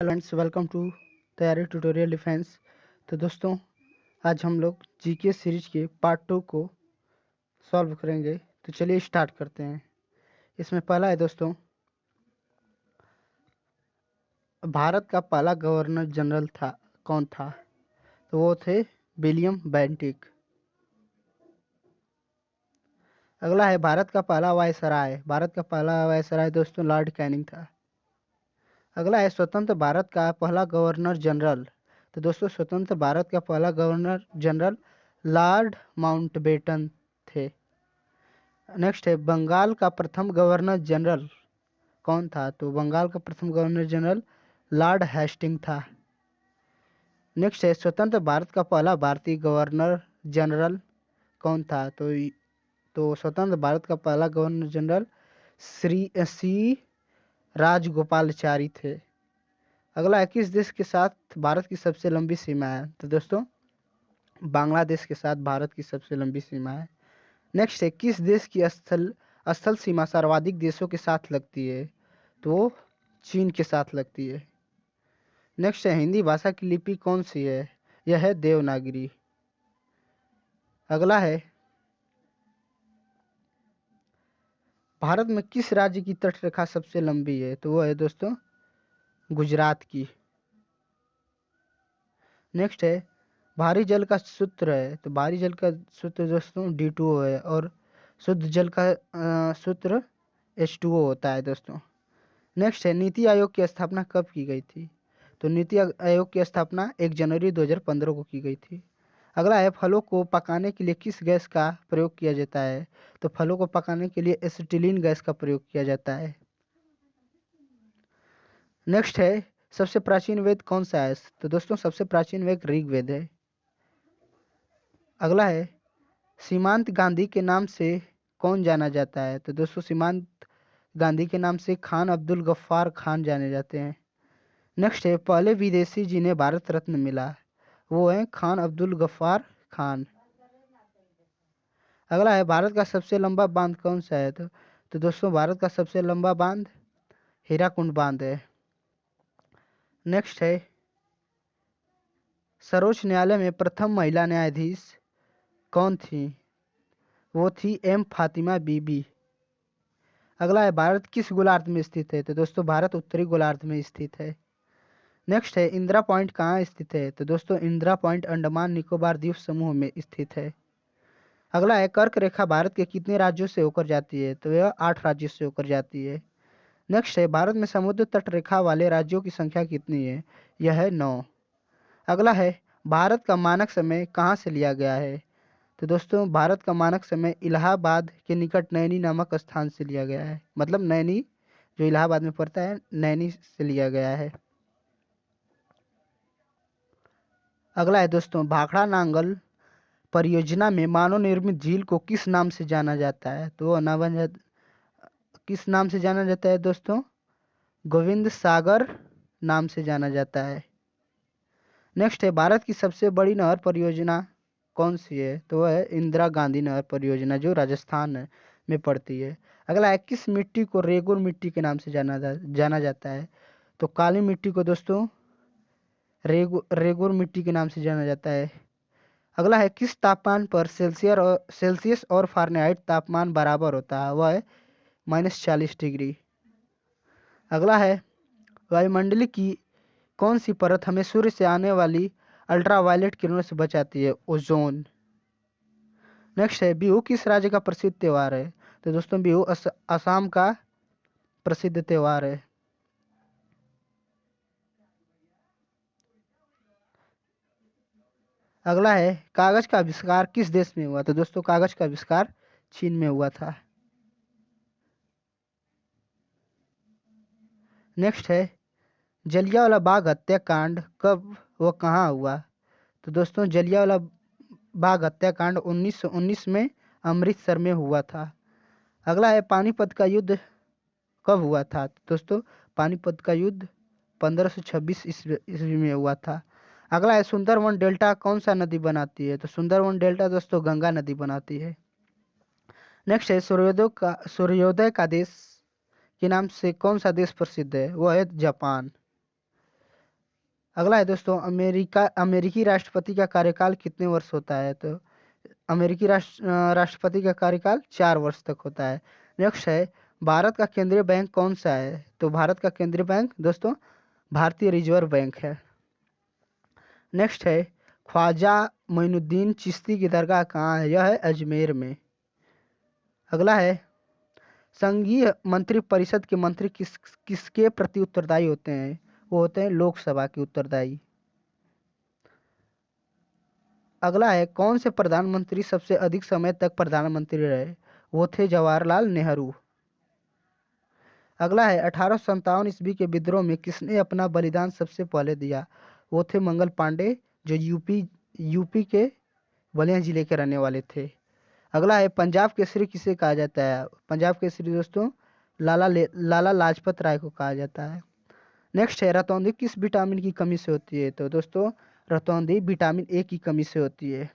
Friends, welcome to तैयारी tutorial defence. तो दोस्तों, आज हम लोग जीके सीरीज के पार्ट 2 को सॉल्व करेंगे। तो चलिए स्टार्ट करते हैं। इसमें पहला है दोस्तों, भारत का पहला गवर्नर जनरल कौन था? तो वो थे विलियम बेंटिक। अगला है भारत का पहला वायसराय। भारत का पहला वायसराय दोस्तों लॉर्ड कैनिंग था। अगला है स्वतंत्र भारत का पहला गवर्नर जनरल। तो दोस्तों, स्वतंत्र भारत का पहला गवर्नर जनरल लॉर्ड माउंटबेटन थे। नेक्स्ट है बंगाल का प्रथम गवर्नर जनरल कौन था? तो बंगाल का प्रथम गवर्नर जनरल लॉर्ड हेस्टिंग था। नेक्स्ट है स्वतंत्र भारत का पहला भारतीय गवर्नर जनरल कौन था? तो स्वतंत्र भारत का पहला गवर्नर जनरल सी राजगोपालाचारी थे। अगला है किस देश के साथ भारत की सबसे लंबी सीमा है? तो दोस्तों, बांग्लादेश के साथ भारत की सबसे लंबी सीमा है। नेक्स्ट है किस देश की स्थल स्थल सीमा सर्वाधिक देशों के साथ लगती है? तो चीन के साथ लगती है। नेक्स्ट है हिंदी भाषा की लिपि कौन सी है? यह है देवनागरी। अगला है भारत में किस राज्य की तट रेखा सबसे लंबी है? तो वो है दोस्तों गुजरात की। नेक्स्ट है भारी जल का सूत्र है। तो भारी जल का सूत्र दोस्तों D2O है और शुद्ध जल का सूत्र H2O होता है दोस्तों। नेक्स्ट है नीति आयोग की स्थापना कब की गई थी? तो नीति आयोग की स्थापना 1 जनवरी 2015 को की गई थी। अगला है फलों को पकाने के लिए किस गैस का प्रयोग किया जाता है? तो फलों को पकाने के लिए एसिटिलीन गैस का प्रयोग किया जाता है। नेक्स्ट है सबसे प्राचीन वेद कौन सा है? तो दोस्तों सबसे प्राचीन वेद ऋग्वेद है। अगला है सीमांत गांधी के नाम से कौन जाना जाता है? तो दोस्तों सीमांत गांधी के नाम से खान अब्दुल गफ्फार खान जाने जाते हैं। नेक्स्ट है पहले विदेशी जिन्हें भारत रत्न मिला, वो है खान अब्दुल गफ्फार खान। अगला है भारत का सबसे लंबा बांध कौन सा है? तो दोस्तों भारत का सबसे लंबा बांध हीराकुंड बांध है। नेक्स्ट है सर्वोच्च न्यायालय में प्रथम महिला न्यायाधीश कौन थी? वो थी M फातिमा बीबी। अगला है भारत किस गोलार्ध में स्थित है? तो दोस्तों भारत उत्तरी गोलार्ध में स्थित है। नेक्स्ट है इंदिरा पॉइंट कहाँ स्थित है? तो दोस्तों इंदिरा पॉइंट अंडमान निकोबार द्वीप समूह में स्थित है। अगला है कर्क रेखा भारत के कितने राज्यों से होकर जाती है? तो यह 8 राज्यों से होकर जाती है। नेक्स्ट है भारत में समुद्र तट रेखा वाले राज्यों की संख्या कितनी है? यह है 9। अगला है भारत का मानक समय कहाँ से लिया गया है? तो दोस्तों भारत का मानक समय इलाहाबाद के निकट नैनी नामक स्थान से लिया गया है। मतलब नैनी जो इलाहाबाद में पड़ता है, नैनी से लिया गया है। अगला है दोस्तों भाखड़ा नांगल परियोजना में मानव निर्मित झील को किस नाम से जाना जाता है? तो किस नाम से जाना जाता है दोस्तों? गोविंद सागर नाम से जाना जाता है। नेक्स्ट है भारत की सबसे बड़ी नहर परियोजना कौन सी है? तो वह है इंदिरा गांधी नहर परियोजना जो राजस्थान में पड़ती है। अगला है किस मिट्टी को रेगुर मिट्टी के नाम से जाना जाता है? तो काली मिट्टी को दोस्तों रेगुर मिट्टी के नाम से जाना जाता है। अगला है किस तापमान पर सेल्सियस और फारेनहाइट तापमान बराबर होता है? वह है -40 डिग्री। अगला है वायुमंडल की कौन सी परत हमें सूर्य से आने वाली अल्ट्रावायलेट किरणों से बचाती है? ओजोन। नेक्स्ट है बिहू किस राज्य का प्रसिद्ध त्योहार है? तो दोस्तों बिहू असम का प्रसिद्ध त्योहार है। अगला है कागज का आविष्कार किस देश में हुआ? तो दोस्तों कागज का आविष्कार चीन में हुआ था। नेक्स्ट है जलियांवाला बाग हत्याकांड कब व कहाँ हुआ? तो दोस्तों जलियांवाला बाग हत्याकांड 1919 में अमृतसर में हुआ था। अगला है पानीपत का युद्ध कब हुआ था? तो दोस्तों पानीपत का युद्ध 1526 ईस्वी में हुआ था। अगला है सुंदरवन डेल्टा कौन सा नदी बनाती है? तो सुंदरवन डेल्टा दोस्तों गंगा नदी बनाती है। नेक्स्ट है सूर्योदय का देश के नाम से कौन सा देश प्रसिद्ध है? वो है जापान। अगला है दोस्तों, अमेरिकी राष्ट्रपति का कार्यकाल कितने वर्ष होता है? तो अमेरिकी राष्ट्रपति का कार्यकाल 4 वर्ष तक होता है। नेक्स्ट है, भारत का केंद्रीय बैंक कौन सा है? तो भारत का केंद्रीय बैंक दोस्तों भारतीय रिजर्व बैंक है। नेक्स्ट है, ख्वाजा मोइनुद्दीन चिश्ती की दरगाह कहाँ है? यह है अजमेर में। अगला है, संघीय मंत्री परिषद के मंत्री किसके प्रति उत्तरदायी होते हैं? वो होते हैं लोकसभा के उत्तरदायी। अगला है, कौन से प्रधानमंत्री सबसे अधिक समय तक प्रधानमंत्री रहे? वो थे जवाहरलाल नेहरू। अगला है, 1857 ईस्वी के विद्रोह में किसने अपना बलिदान सबसे पहले दिया? वो थे मंगल पांडे, जो यूपी के बलिया जिले के रहने वाले थे। अगला है, पंजाब केसरी किसे कहा जाता है? पंजाब केसरी दोस्तों लाला लाजपत राय को कहा जाता है। नेक्स्ट है, रतौंधी किस विटामिन की कमी से होती है? तो दोस्तों रतौंधी विटामिन ए की कमी से होती है।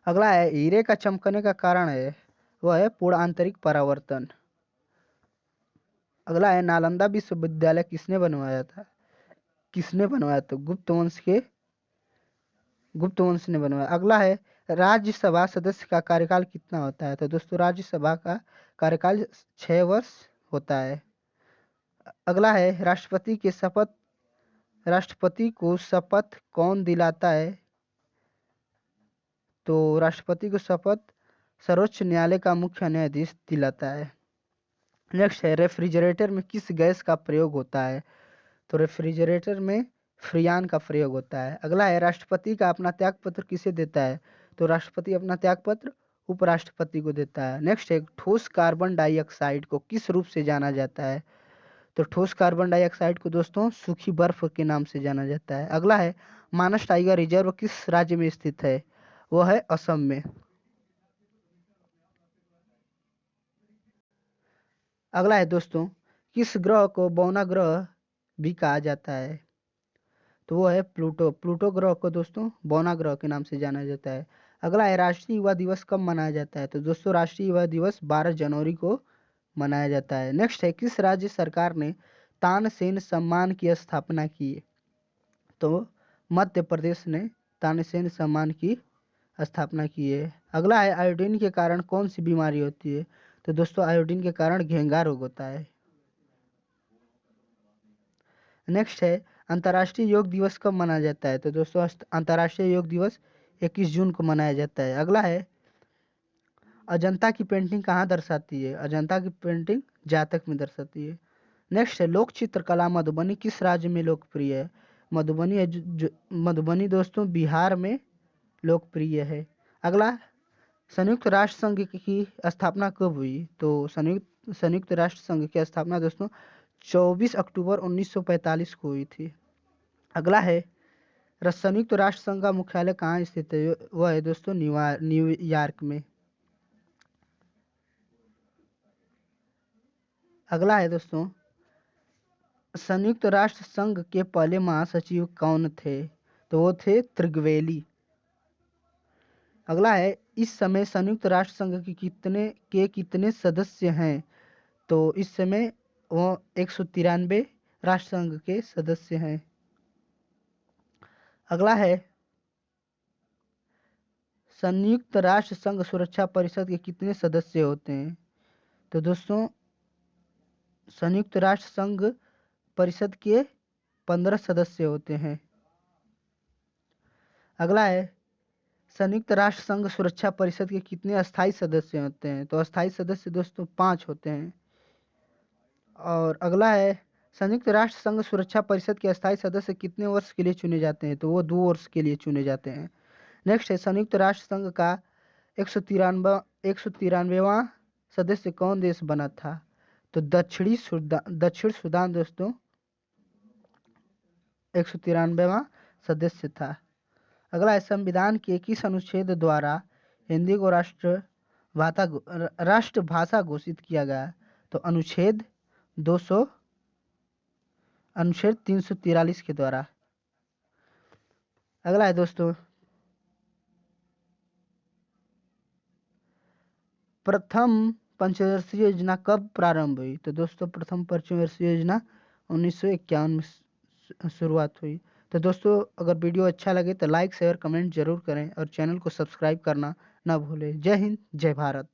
अगला है, हीरे का चमकने का कारण है, वह है पूर्ण आंतरिक परावर्तन। अगला है, नालंदा विश्वविद्यालय किसने बनवाया था? किसने बनवाया? तो गुप्त वंश ने बनवाया। अगला है, राज्यसभा सदस्य का कार्यकाल कितना होता है? तो दोस्तों राज्यसभा का कार्यकाल 6 वर्ष होता है। अगला है, राष्ट्रपति को शपथ कौन दिलाता है? तो राष्ट्रपति को शपथ सर्वोच्च न्यायालय का मुख्य न्यायाधीश दिलाता है। नेक्स्ट है, रेफ्रिजरेटर में किस गैस का प्रयोग होता है? तो रेफ्रिजरेटर में फ्रियान का प्रयोग होता है। अगला है, राष्ट्रपति का अपना त्यागपत्र किसे देता है? तो राष्ट्रपति अपना त्यागपत्र उपराष्ट्रपति को देता है। नेक्स्ट है, ठोस कार्बन डाइऑक्साइड को किस रूप से जाना जाता है? तो ठोस कार्बन डाइऑक्साइड को दोस्तों सूखी बर्फ के नाम से जाना जाता है। अगला है, मानस टाइगर रिजर्व किस राज्य में स्थित है? वह है असम में। अगला है दोस्तों, किस ग्रह को बौना ग्रह भी कहा जाता है? तो वो है प्लूटो। प्लूटो ग्रह को दोस्तों बौना ग्रह के नाम से जाना जाता है। अगला है, राष्ट्रीय युवा दिवस कब मनाया जाता है? तो दोस्तों राष्ट्रीय युवा दिवस 12 जनवरी को मनाया जाता है। नेक्स्ट है, किस राज्य सरकार ने तानसेन सम्मान की स्थापना की? तो मध्य प्रदेश ने तानसेन सम्मान की स्थापना की है। अगला है, आयोडीन के कारण कौन सी बीमारी होती है? तो दोस्तों आयोडीन के कारण घेंगा रोग होता है। नेक्स्ट है, अंतर्राष्ट्रीय योग दिवस कब मनाया जाता है? तो दोस्तों अंतर्राष्ट्रीय योग दिवस 21 जून को मनाया जाता है। अगला है, अजंता की पेंटिंग कहाँ दर्शाती है? अजंता की पेंटिंग जातक में दर्शाती है। नेक्स्ट है, लोक चित्रकला मधुबनी किस राज्य में लोकप्रिय है? मधुबनी मधुबनी दोस्तों बिहार में लोकप्रिय है। अगला, संयुक्त राष्ट्र संघ की स्थापना कब हुई? तो संयुक्त राष्ट्र संघ की स्थापना दोस्तों 24 अक्टूबर 1945 को हुई थी। अगला है, संयुक्त राष्ट्र संघ का मुख्यालय कहाँ स्थित है? वह है दोस्तों न्यूयॉर्क में। अगला है दोस्तों, संयुक्त राष्ट्र संघ के पहले महासचिव कौन थे? तो वो थे त्रिगवेली। अगला है, इस समय संयुक्त राष्ट्र संघ के कितने सदस्य हैं? तो इस समय वो 193 राष्ट्र संघ के सदस्य हैं। अगला है, संयुक्त राष्ट्र संघ सुरक्षा परिषद के कितने सदस्य होते हैं? तो दोस्तों संयुक्त राष्ट्र संघ परिषद के 15 सदस्य होते हैं। अगला है, संयुक्त राष्ट्र संघ सुरक्षा परिषद के कितने अस्थायी सदस्य होते हैं? तो अस्थायी सदस्य दोस्तों 5 होते हैं। और अगला है, संयुक्त राष्ट्र संघ सुरक्षा परिषद के अस्थायी सदस्य कितने वर्ष के लिए चुने जाते हैं? तो वो 2 वर्ष के लिए चुने जाते हैं। नेक्स्ट है, संयुक्त राष्ट्र संघ का 193वां सदस्य कौन देश बना था? तो दक्षिण सूडान दोस्तों 193वां सदस्य था। अगला है, संविधान के किस अनुच्छेद द्वारा हिंदी को राष्ट्रभाषा घोषित किया गया? तो अनुच्छेद 343 के द्वारा। अगला है दोस्तों, प्रथम पंचवर्षीय योजना कब प्रारंभ हुई? तो दोस्तों प्रथम पंचवर्षीय योजना 1951 में शुरुआत हुई। तो दोस्तों अगर वीडियो अच्छा लगे तो लाइक शेयर कमेंट जरूर करें और चैनल को सब्सक्राइब करना ना भूलें। जय हिंद जय भारत।